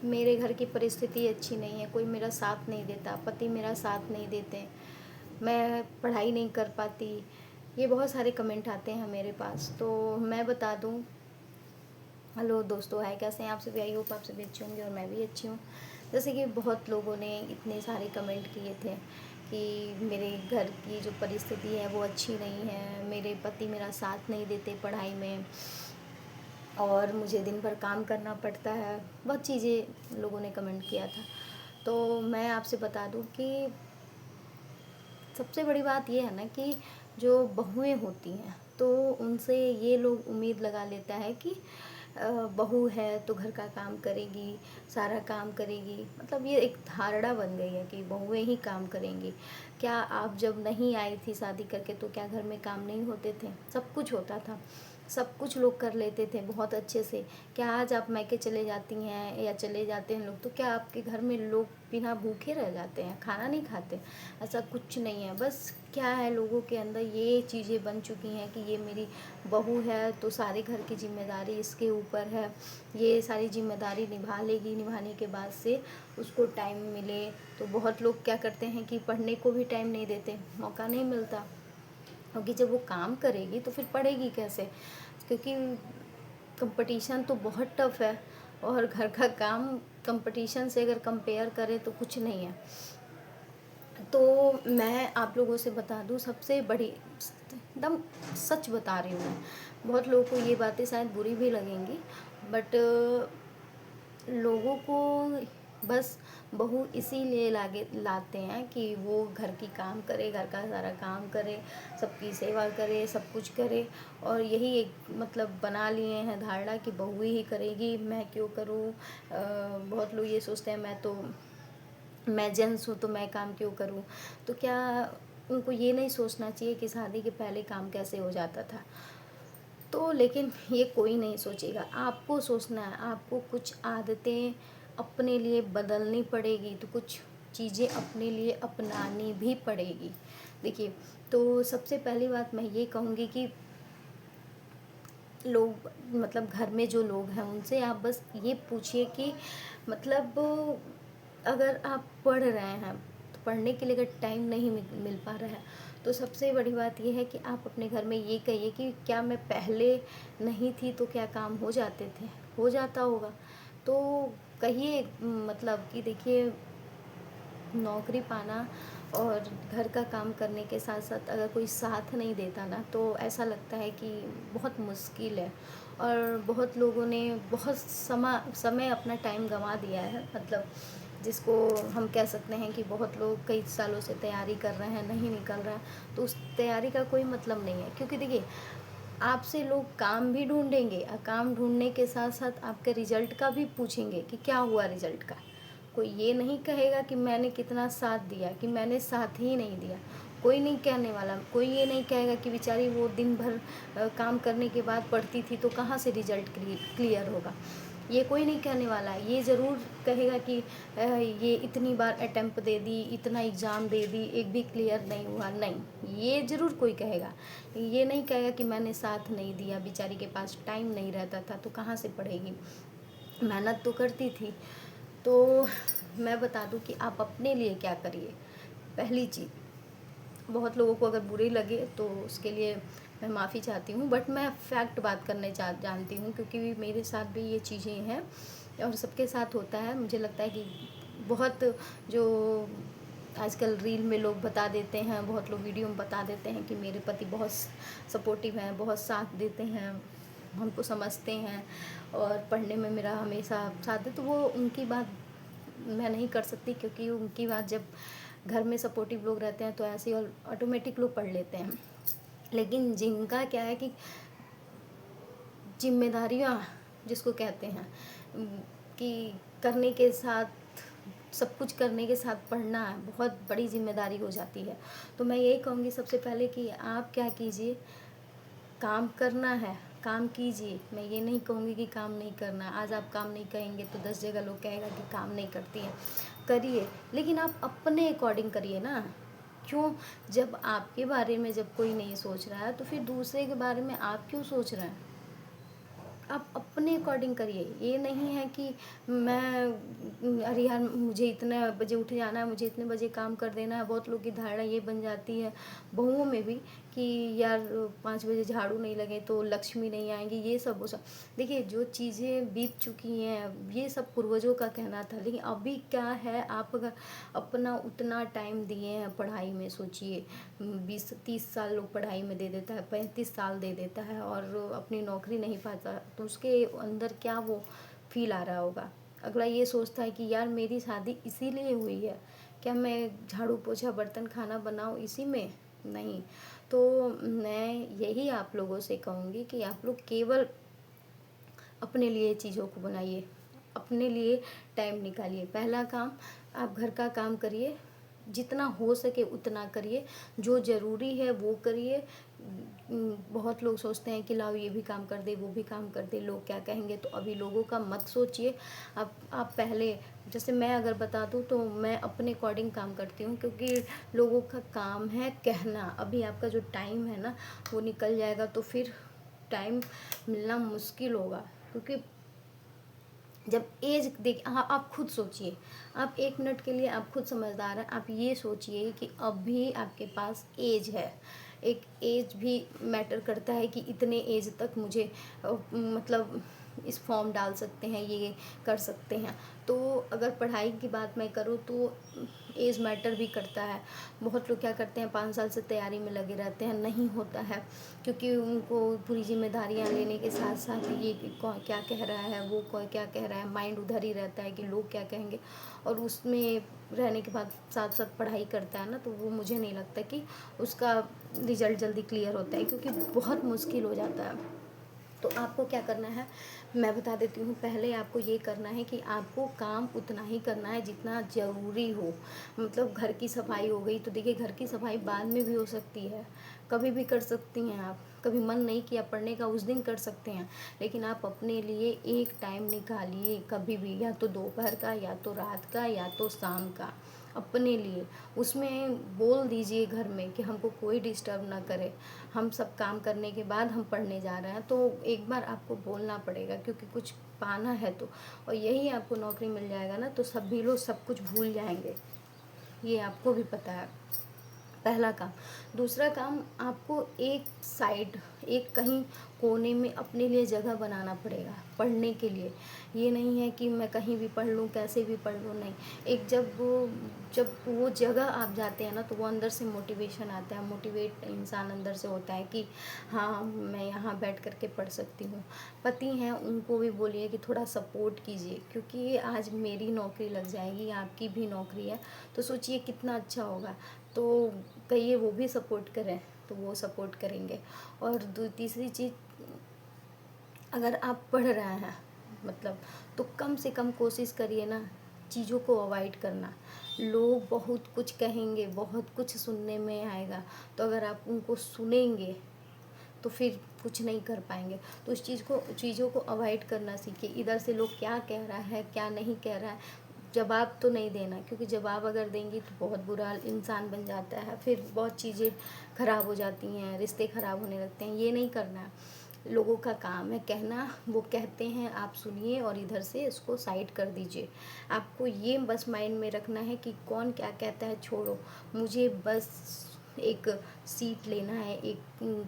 मेरे घर की परिस्थिति अच्छी नहीं है, कोई मेरा साथ नहीं देता, पति मेरा साथ नहीं देते, मैं पढ़ाई नहीं कर पाती। ये बहुत सारे कमेंट आते हैं मेरे पास। तो मैं बता दूं, हेलो दोस्तों, हाय, कैसे हैं आप सभी? आई होप आप सभी अच्छे होंगे और मैं भी अच्छी हूँ। जैसे कि बहुत लोगों ने इतने सारे कमेंट किए थे कि मेरे घर की जो परिस्थिति है वो अच्छी नहीं है, मेरे पति मेरा साथ नहीं देते पढ़ाई में, और मुझे दिन भर काम करना पड़ता है। बहुत चीज़ें लोगों ने कमेंट किया था। तो मैं आपसे बता दूं कि सबसे बड़ी बात ये है ना कि जो बहुएं होती हैं तो उनसे ये लोग उम्मीद लगा लेता है कि बहू है तो घर का काम करेगी, सारा काम करेगी। मतलब ये एक धारणा बन गई है कि बहुएं ही काम करेंगी। क्या आप जब नहीं आई थी शादी करके तो क्या घर में काम नहीं होते थे? सब कुछ होता था, सब कुछ लोग कर लेते थे बहुत अच्छे से। क्या आज आप मायके चले जाती हैं या चले जाते हैं लोग तो क्या आपके घर में लोग बिना भूखे रह जाते हैं, खाना नहीं खाते? ऐसा कुछ नहीं है। बस क्या है, लोगों के अंदर ये चीज़ें बन चुकी हैं कि ये मेरी बहू है तो सारे घर की जिम्मेदारी इसके ऊपर है, ये सारी जिम्मेदारी निभा लेगी, निभाने के बाद से उसको टाइम मिले। तो बहुत लोग क्या करते हैं कि पढ़ने को भी टाइम नहीं देते, मौका नहीं मिलता, क्योंकि जब वो काम करेगी तो फिर पढ़ेगी कैसे? क्योंकि कंपटीशन तो बहुत टफ है, और घर का काम कंपटीशन से अगर कंपेयर करें तो कुछ नहीं है। तो मैं आप लोगों से बता दूं, सबसे बड़ी एकदम सच बता रही हूँ मैं। बहुत लोगों को ये बातें शायद बुरी भी लगेंगी, बट लोगों को बस बहू इसीलिए लागे लाते हैं कि वो घर की काम करे, घर का सारा काम करे, सबकी सेवा करे, सब कुछ करे। और यही एक मतलब बना लिए हैं धारणा कि बहू ही करेगी, मैं क्यों करूँ। बहुत लोग ये सोचते हैं मैं जेंट्स हूँ तो मैं काम क्यों करूँ। तो क्या उनको ये नहीं सोचना चाहिए कि शादी के पहले काम कैसे हो जाता था? तो लेकिन ये कोई नहीं सोचेगा, आपको सोचना है। आपको कुछ आदतें अपने लिए बदलनी पड़ेगी, तो कुछ चीज़ें अपने लिए अपनानी भी पड़ेगी। देखिए, तो सबसे पहली बात मैं ये कहूँगी कि लोग मतलब घर में जो लोग हैं उनसे आप बस ये पूछिए कि मतलब अगर आप पढ़ रहे हैं तो पढ़ने के लिए अगर टाइम नहीं मिल पा रहा है तो सबसे बड़ी बात ये है कि आप अपने घर में ये कहिए कि क्या मैं पहले नहीं थी तो क्या काम हो जाते थे? हो जाता होगा। तो कहिए मतलब कि देखिए, नौकरी पाना और घर का काम करने के साथ साथ अगर कोई साथ नहीं देता ना तो ऐसा लगता है कि बहुत मुश्किल है। और बहुत लोगों ने बहुत समय अपना टाइम गंवा दिया है, मतलब जिसको हम कह सकते हैं कि बहुत लोग कई सालों से तैयारी कर रहे हैं, नहीं निकल रहा। तो उस तैयारी का कोई मतलब नहीं है, क्योंकि देखिए, आपसे लोग काम भी ढूंढेंगे और काम ढूंढने के साथ साथ आपके रिजल्ट का भी पूछेंगे कि क्या हुआ रिजल्ट का। कोई ये नहीं कहेगा कि मैंने कितना साथ दिया, कि मैंने साथ ही नहीं दिया। कोई नहीं कहने वाला। कोई ये नहीं कहेगा कि बेचारी वो दिन भर काम करने के बाद पढ़ती थी तो कहाँ से रिजल्ट क्लियर होगा। ये कोई नहीं कहने वाला है। ये ज़रूर कहेगा कि ये इतनी बार अटेम्प्ट दे दी, इतना एग्ज़ाम दे दी, एक भी क्लियर नहीं हुआ। नहीं, ये ज़रूर कोई कहेगा। ये नहीं कहेगा कि मैंने साथ नहीं दिया, बेचारी के पास टाइम नहीं रहता था तो कहाँ से पढ़ेगी, मेहनत तो करती थी। तो मैं बता दूं कि आप अपने लिए क्या करिए। पहली चीज़, बहुत लोगों को अगर बुरी लगे तो उसके लिए मैं माफ़ी चाहती हूँ, बट मैं फैक्ट बात करने जानती हूँ, क्योंकि मेरे साथ भी ये चीज़ें हैं और सबके साथ होता है। मुझे लगता है कि बहुत जो आजकल रील में लोग बता देते हैं, बहुत लोग वीडियो में बता देते हैं कि मेरे पति बहुत सपोर्टिव हैं, बहुत साथ देते हैं, हमको समझते हैं और पढ़ने में मेरा हमेशा साथ दे। तो वो उनकी बात मैं नहीं कर सकती, क्योंकि उनकी बात, जब घर में सपोर्टिव लोग रहते हैं तो ऐसे ही ऑटोमेटिक लोग पढ़ लेते हैं। लेकिन जिनका क्या है कि जिम्मेदारियाँ जिसको कहते हैं कि करने के साथ, सब कुछ करने के साथ पढ़ना बहुत बड़ी जिम्मेदारी हो जाती है। तो मैं यही कहूँगी सबसे पहले कि आप क्या कीजिए, काम करना है, काम कीजिए। मैं ये नहीं कहूँगी कि काम नहीं करना। आज आप काम नहीं करेंगे तो 10 जगह लोग कहेगा कि काम नहीं करती हैं। करिए, लेकिन आप अपने अकॉर्डिंग करिए ना। क्यों? जब आपके बारे में जब कोई नहीं सोच रहा है तो फिर दूसरे के बारे में आप क्यों सोच रहे हैं? आप अपने अकॉर्डिंग करिए। ये नहीं है कि मैं अरे यार मुझे इतने बजे उठ जाना है, मुझे इतने बजे काम कर देना है। बहुत लोग की धारणा ये बन जाती है बहुओं में भी कि यार 5 बजे झाड़ू नहीं लगे तो लक्ष्मी नहीं आएँगी, ये सब वो सब। देखिए जो चीज़ें बीत चुकी हैं ये सब पूर्वजों का कहना था, लेकिन अभी क्या है, आप अगर अपना उतना टाइम दिए हैं पढ़ाई में, सोचिए 20-30 साल लोग पढ़ाई में दे देता है, 35 साल दे देता है और अपनी नौकरी नहीं पाता, तो उसके अंदर क्या वो फील आ रहा होगा। अगला ये सोचता है कि यार मेरी शादी इसीलिए हुई है, क्या मैं झाड़ू पोछा बर्तन खाना बनाऊँ इसी में? नहीं। तो मैं यही आप लोगों से कहूँगी कि आप लोग केवल अपने लिए चीज़ों को बनाइए, अपने लिए टाइम निकालिए। पहला काम, आप घर का काम करिए, जितना हो सके उतना करिए, जो ज़रूरी है वो करिए। बहुत लोग सोचते हैं कि लाओ ये भी काम कर दे, वो भी काम कर दे, लोग क्या कहेंगे, तो अभी लोगों का मत सोचिए। आप पहले, जैसे मैं अगर बता दूँ तो मैं अपने अकॉर्डिंग काम करती हूँ, क्योंकि लोगों का काम है कहना। अभी आपका जो टाइम है ना वो निकल जाएगा तो फिर टाइम मिलना मुश्किल होगा, क्योंकि जब एज देख, हाँ आप खुद सोचिए, आप 1 मिनट के लिए आप खुद समझदार हैं, आप ये सोचिए कि अभी आपके पास एज है। एक एज भी मैटर करता है कि इतने एज तक मुझे मतलब इस फॉर्म डाल सकते हैं, ये कर सकते हैं। तो अगर पढ़ाई की बात मैं करूँ तो एज मैटर भी करता है। बहुत लोग क्या करते हैं 5 साल से तैयारी में लगे रहते हैं, नहीं होता है, क्योंकि उनको पूरी जिम्मेदारियां लेने के साथ साथ ये कि कौन क्या कह रहा है, वो कौन क्या कह रहा है, माइंड उधर ही रहता है कि लोग क्या कहेंगे, और उसमें रहने के बाद साथ साथ पढ़ाई करता है ना, तो वो मुझे नहीं लगता कि उसका रिजल्ट जल्दी क्लियर होता है, क्योंकि बहुत मुश्किल हो जाता है। तो आपको क्या करना है मैं बता देती हूँ। पहले आपको ये करना है कि आपको काम उतना ही करना है जितना ज़रूरी हो। मतलब घर की सफाई हो गई, तो देखिए घर की सफाई बाद में भी हो सकती है, कभी भी कर सकती हैं आप। कभी मन नहीं किया पढ़ने का, उस दिन कर सकते हैं, लेकिन आप अपने लिए एक टाइम निकालिए कभी भी, या तो दोपहर का, या तो रात का, या तो शाम का, अपने लिए। उसमें बोल दीजिए घर में कि हमको कोई डिस्टर्ब ना करे, हम सब काम करने के बाद हम पढ़ने जा रहे हैं। तो एक बार आपको बोलना पड़ेगा, क्योंकि कुछ पाना है तो, और यही आपको नौकरी मिल जाएगा ना तो सभी लोग सब कुछ भूल जाएंगे, ये आपको भी पता है। पहला काम। दूसरा काम, आपको एक साइड, एक कहीं कोने में अपने लिए जगह बनाना पड़ेगा पढ़ने के लिए। ये नहीं है कि मैं कहीं भी पढ़ लूँ, कैसे भी पढ़ लूँ, नहीं। एक जब वो जगह आप जाते हैं ना तो वो अंदर से मोटिवेशन आता है, मोटिवेट इंसान अंदर से होता है कि हाँ मैं यहाँ बैठ कर के पढ़ सकती हूँ। पति हैं उनको भी बोलिए कि थोड़ा सपोर्ट कीजिए, क्योंकि आज मेरी नौकरी लग जाएगी, आपकी भी नौकरी है, तो सोचिए कितना अच्छा होगा। तो कहिए वो भी सपोर्ट करें तो वो सपोर्ट करेंगे। और तीसरी चीज़, अगर आप पढ़ रहे हैं मतलब, तो कम से कम कोशिश करिए ना चीज़ों को अवॉइड करना। लोग बहुत कुछ कहेंगे, बहुत कुछ सुनने में आएगा, तो अगर आप उनको सुनेंगे तो फिर कुछ नहीं कर पाएंगे। तो उस चीज़ों को अवॉइड करना सीखिए। इधर से लोग क्या कह रहा है क्या नहीं कह रहा है, जवाब तो नहीं देना, क्योंकि जवाब अगर देंगी तो बहुत बुरा इंसान बन जाता है, फिर बहुत चीज़ें ख़राब हो जाती हैं, रिश्ते ख़राब होने लगते हैं। ये नहीं करना है। लोगों का काम है कहना, वो कहते हैं आप सुनिए और इधर से इसको साइड कर दीजिए। आपको ये बस माइंड में रखना है कि कौन क्या कहता है छोड़ो, मुझे बस एक सीट लेना है, एक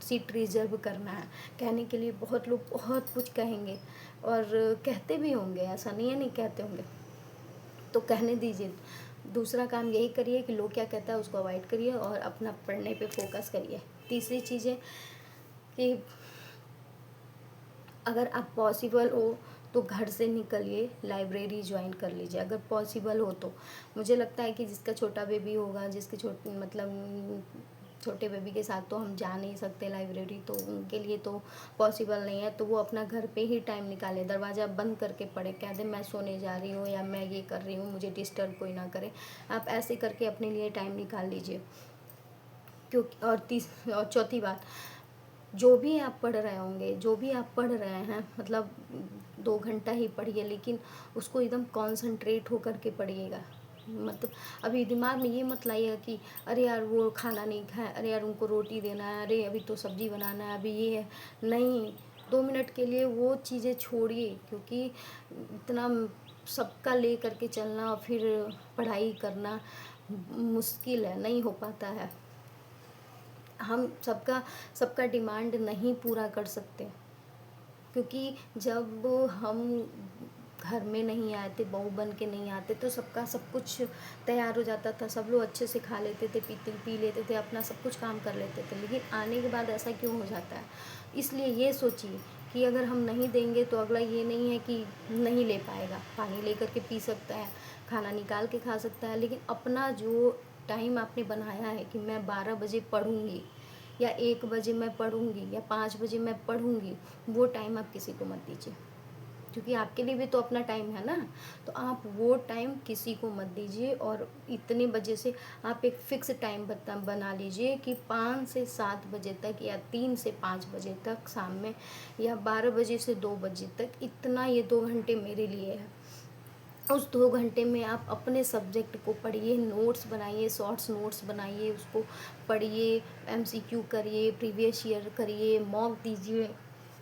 सीट रिजर्व करना है। कहने के लिए बहुत लोग बहुत कुछ कहेंगे, और कहते भी होंगे, ऐसा नहीं है नहीं कहते होंगे, तो कहने दीजिए। दूसरा काम यही करिए कि लोग क्या कहता है उसको अवॉइड करिए और अपना पढ़ने पे फोकस करिए। तीसरी चीज़ है कि अगर आप पॉसिबल हो तो घर से निकलिए, लाइब्रेरी ज्वाइन कर लीजिए अगर पॉसिबल हो तो। मुझे लगता है कि जिसका छोटा बेबी होगा, जिसके छोटे बेबी के साथ तो हम जा नहीं सकते लाइब्रेरी, तो उनके लिए तो पॉसिबल नहीं है, तो वो अपना घर पे ही टाइम निकाले, दरवाज़ा बंद करके पढ़े, कह दे मैं सोने जा रही हूँ या मैं ये कर रही हूँ, मुझे डिस्टर्ब कोई ना करे। आप ऐसे करके अपने लिए टाइम निकाल लीजिए। क्योंकि और चौथी बात, जो भी आप पढ़ रहे होंगे, जो भी आप पढ़ रहे हैं, मतलब 2 घंटा ही पढ़िए, लेकिन उसको एकदम कॉन्सन्ट्रेट होकर के पढ़िएगा। मतलब अभी दिमाग में ये मत लाइएगा कि अरे यार वो खाना नहीं खाए, अरे यार उनको रोटी देना है, अरे अभी तो सब्जी बनाना है, अभी ये है। नहीं, 2 मिनट के लिए वो चीज़ें छोड़िए, क्योंकि इतना सबका ले करके चलना और फिर पढ़ाई करना मुश्किल है, नहीं हो पाता है। हम सबका सबका डिमांड नहीं पूरा कर सकते, क्योंकि जब हम घर में नहीं आए थे, बहू बन के नहीं आते, तो सबका सब कुछ तैयार हो जाता था, सब लोग अच्छे से खा लेते थे, पी लेते थे, अपना सब कुछ काम कर लेते थे। लेकिन आने के बाद ऐसा क्यों हो जाता है? इसलिए ये सोचिए कि अगर हम नहीं देंगे तो अगला ये नहीं है कि नहीं ले पाएगा, पानी लेकर के पी सकता है, खाना निकाल के खा सकता है, लेकिन अपना जो टाइम आपने बनाया है कि मैं 12 बजे पढ़ूंगी या 1 बजे मैं पढ़ूंगी या 5 बजे मैं पढ़ूंगी, वो टाइम आप किसी को मत दीजिए, क्योंकि आपके लिए भी तो अपना टाइम है ना। तो आप वो टाइम किसी को मत दीजिए, और इतने बजे से आप एक फिक्स टाइम बना लीजिए कि 5 से 7 बजे तक या 3 से 5 बजे तक शाम में, या 12 बजे से 2 बजे तक, इतना ये 2 घंटे मेरे लिए है। उस 2 घंटे में आप अपने सब्जेक्ट को पढ़िए, नोट्स बनाइए, शॉर्ट्स नोट्स बनाइए, उसको पढ़िए, एमसीक्यू करिए, प्रीवियस ईयर करिए, मॉक दीजिए,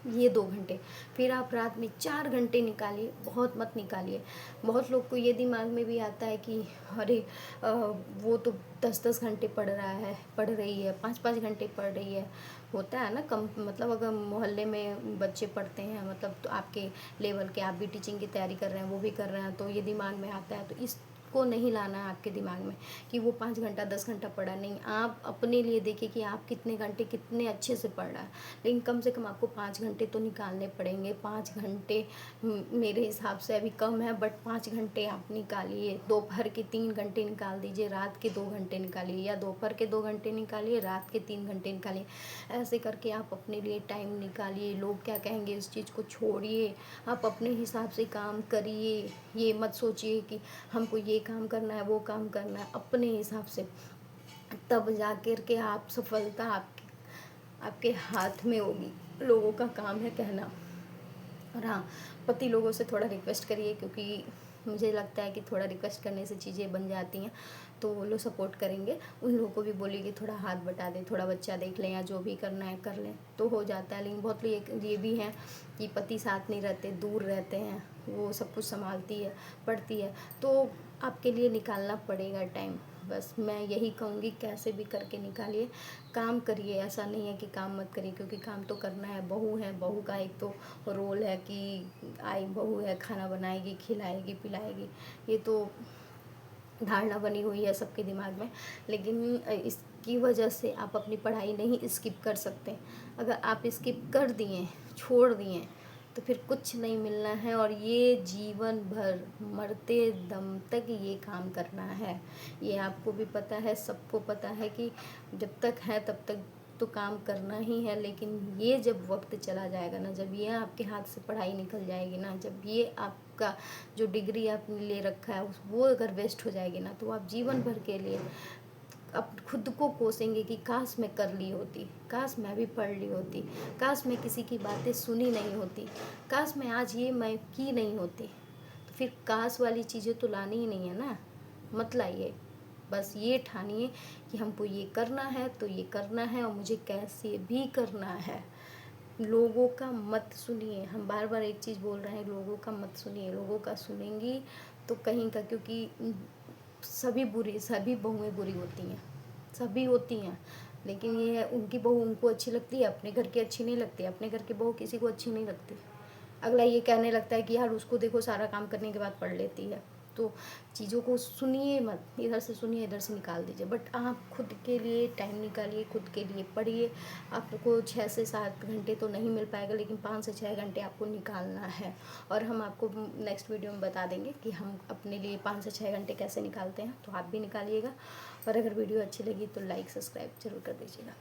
ये 2 घंटे। फिर आप रात में 4 घंटे निकालिए, बहुत मत निकालिए। बहुत लोग को ये दिमाग में भी आता है कि अरे वो तो 10-10 घंटे पढ़ रहा है, पढ़ रही है, 5-5 घंटे पढ़ रही है। होता है ना कम, मतलब अगर मोहल्ले में बच्चे पढ़ते हैं, मतलब तो आपके लेवल के, आप भी टीचिंग की तैयारी कर रहे हैं, वो भी कर रहे हैं, तो ये दिमाग में आता है। तो इसको नहीं लाना है आपके दिमाग में कि वो 5 घंटा 10 घंटा पढ़ा। नहीं, आप अपने लिए देखिए कि आप कितने घंटे कितने अच्छे से पढ़ रहा है। लेकिन कम से कम आपको 5 घंटे तो निकालने पड़ेंगे। 5 घंटे मेरे हिसाब से अभी कम है, बट 5 घंटे आप निकालिए। दोपहर के 3 घंटे निकाल दीजिए, रात के 2 घंटे निकालिए, या दोपहर के 2 घंटे निकालिए, रात के 3 घंटे निकालिए। ऐसे करके आप अपने लिए टाइम निकालिए। लोग क्या कहेंगे इस चीज़ को छोड़िए, आप अपने हिसाब से काम करिए। ये मत सोचिए कि हमको ये काम करना है, वो काम करना है, अपने हिसाब से, तब जा कर के आप सफलता आपके हाथ में होगी। लोगों का काम है कहना। और हाँ, पति लोगों से थोड़ा रिक्वेस्ट करिए, क्योंकि मुझे लगता है कि थोड़ा रिक्वेस्ट करने से चीज़ें बन जाती हैं, तो वो लोग सपोर्ट करेंगे। उन लोगों को भी बोलिए कि थोड़ा हाथ बटा दें, थोड़ा बच्चा देख लें, या जो भी करना है कर लें, तो हो जाता है। लेकिन बहुत लोग ये भी हैं कि पति साथ नहीं रहते, दूर रहते हैं, वो सब कुछ संभालती है, पढ़ती है, तो आपके लिए निकालना पड़ेगा टाइम। बस मैं यही कहूँगी, कैसे भी करके निकालिए, काम करिए। ऐसा नहीं है कि काम मत करिए, क्योंकि काम तो करना है। बहू है, बहू का एक तो रोल है कि आई बहू है, खाना बनाएगी, खिलाएगी, पिलाएगी, ये तो धारणा बनी हुई है सबके दिमाग में। लेकिन इसकी वजह से आप अपनी पढ़ाई नहीं स्किप कर सकते। अगर आप स्किप कर दिए, छोड़ दिए, तो फिर कुछ नहीं मिलना है, और ये जीवन भर मरते दम तक ये काम करना है। ये आपको भी पता है, सबको पता है कि जब तक है तब तक तो काम करना ही है। लेकिन ये जब वक्त चला जाएगा ना, जब ये आपके हाथ से पढ़ाई निकल जाएगी ना, जब ये आपका जो डिग्री आपने ले रखा है वो अगर वेस्ट हो जाएगी ना, तो आप जीवन भर के लिए अब खुद को कोसेंगे कि काश मैं कर ली होती, काश मैं भी पढ़ ली होती, काश मैं किसी की बातें सुनी नहीं होती, काश मैं आज ये मैं की नहीं होती। तो फिर काश वाली चीज़ें तो लानी ही नहीं है ना, मत लाइए। बस ये ठानिए कि हमको ये करना है तो ये करना है, और मुझे कैसे भी करना है। लोगों का मत सुनिए, हम बार बार एक चीज़ बोल रहे हैं, लोगों का मत सुनिए। लोगों का सुनेंगी तो कहीं का, क्योंकि सभी बहुएं बुरी होती हैं, सभी होती हैं। लेकिन ये है, उनकी बहू उनको अच्छी लगती है, अपने घर की अच्छी नहीं लगती, अपने घर की बहू किसी को अच्छी नहीं लगती। अगला ये कहने लगता है कि यार उसको देखो सारा काम करने के बाद पढ़ लेती है। तो चीज़ों को सुनिए मत, इधर से सुनिए इधर से निकाल दीजिए। बट आप खुद के लिए टाइम निकालिए, खुद के लिए पढ़िए। आपको 6 से 7 घंटे तो नहीं मिल पाएगा, लेकिन 5 से 6 घंटे आपको निकालना है। और हम आपको नेक्स्ट वीडियो में बता देंगे कि हम अपने लिए 5 से 6 घंटे कैसे निकालते हैं, तो आप भी निकालिएगा। और अगर वीडियो अच्छी लगी तो लाइक सब्सक्राइब जरूर कर दीजिएगा।